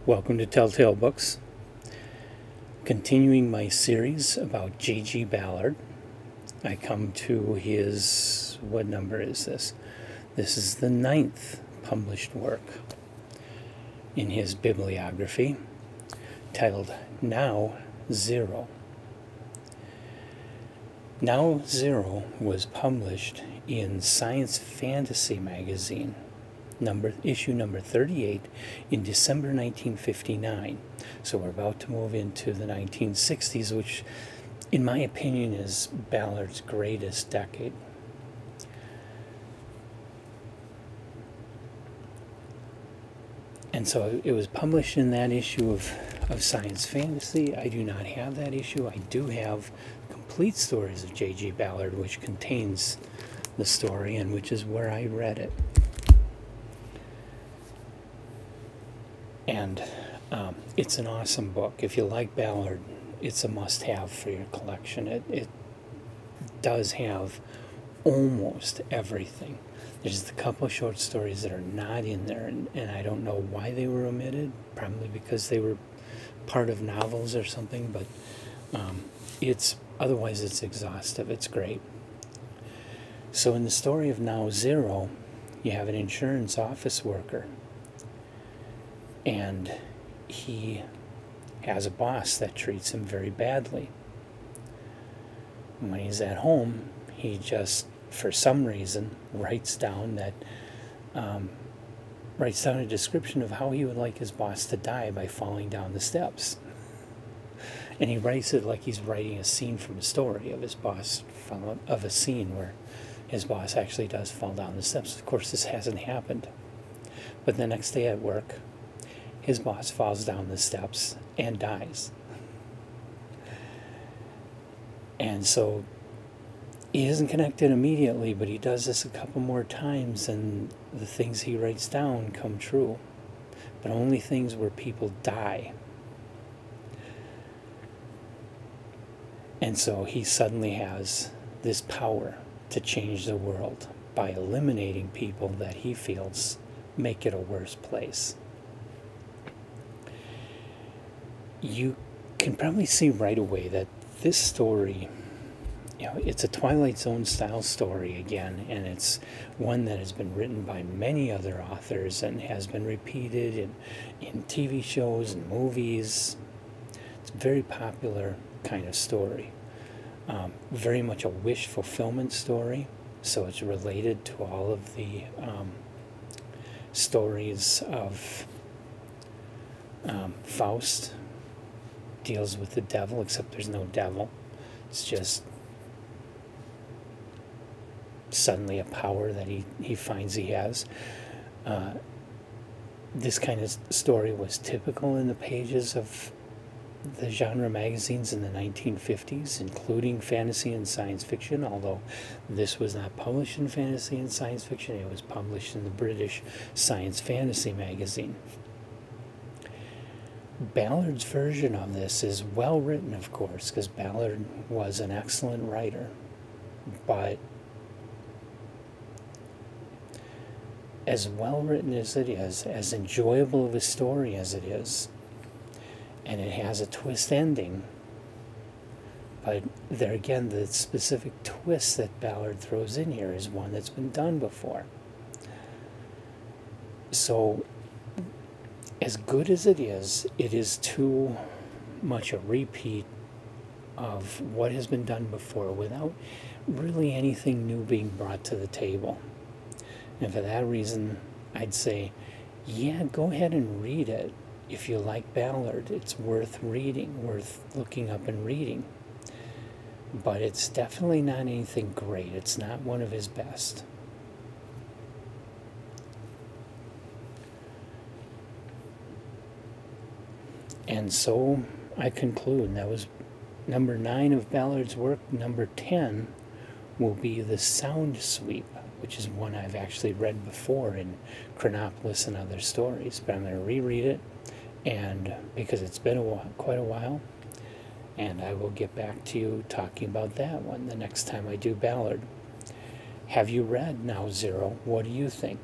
Welcome to Telltale Books. Continuing my series about J.G. Ballard, I come to his, what number is this? This is the 9th published work in his bibliography, titled Now Zero. Now Zero was published in Science Fantasy magazine, issue number 38 in December 1959. So we're about to move into the 1960s, which in my opinion is Ballard's greatest decade. And so it was published in that issue of Science Fantasy. I do not have that issue. I do have Complete Stories of J.G. Ballard, which contains the story and which is where I read it. And it's an awesome book. If you like Ballard, it's a must-have for your collection. It does have almost everything. There's a couple of short stories that are not in there, and I don't know why they were omitted, probably because they were part of novels or something, but otherwise it's exhaustive. It's great. So in the story of Now Zero, you have an insurance office worker, and he has a boss that treats him very badly. When he's at home, he just, for some reason, writes down a description of how he would like his boss to die by falling down the steps. And he writes it like he's writing a scene from a story of his boss, of a scene where his boss actually does fall down the steps. Of course, this hasn't happened. But the next day at work, his boss falls down the steps and dies. And so he isn't connected immediately, but he does this a couple more times, and the things he writes down come true. But only things where people die. And so he suddenly has this power to change the world by eliminating people that he feels make it a worse place. You can probably see right away that this story, it's a Twilight Zone style story again, and it's one that has been written by many other authors and has been repeated in TV shows and movies. It's a very popular kind of story. Very much a wish fulfillment story, so it's related to all of the stories of Faust. Deals with the devil, except there's no devil. It's just suddenly a power that he finds he has. This kind of story was typical in the pages of the genre magazines in the 1950s, including fantasy and science fiction, although this was not published in fantasy and science fiction. It was published in the British Science Fantasy magazine. Ballard's version of this is well written, of course, because Ballard was an excellent writer, but as well written as it is, as enjoyable of a story as it is, and it has a twist ending, but there again, the specific twist that Ballard throws in here is one that's been done before. So as good as it is too much a repeat of what has been done before without really anything new being brought to the table. And for that reason, I'd say, yeah, go ahead and read it. If you like Ballard, it's worth reading, worth looking up and reading. But it's definitely not anything great. It's not one of his best. And so I conclude. That was number 9 of Ballard's work. Number 10 will be The Sound Sweep, which is one I've actually read before in Chronopolis and other stories. But I'm going to reread it, and because it's been quite a while, and I will get back to you talking about that one the next time I do Ballard. Have you read Now Zero? What do you think?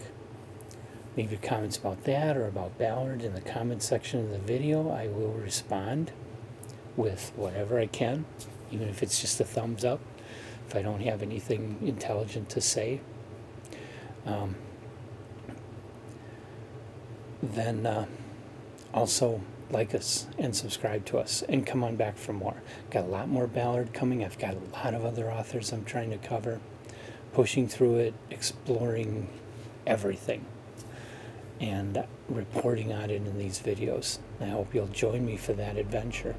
leave your comments about that or about Ballard in the comment section of the video. I will respond with whatever I can, even if it's just a thumbs up, if I don't have anything intelligent to say. Then also like us and subscribe to us and come on back for more. Got a lot more Ballard coming. I've got a lot of other authors I'm trying to cover, pushing through it, exploring everything, and reporting on it in these videos. I hope you'll join me for that adventure.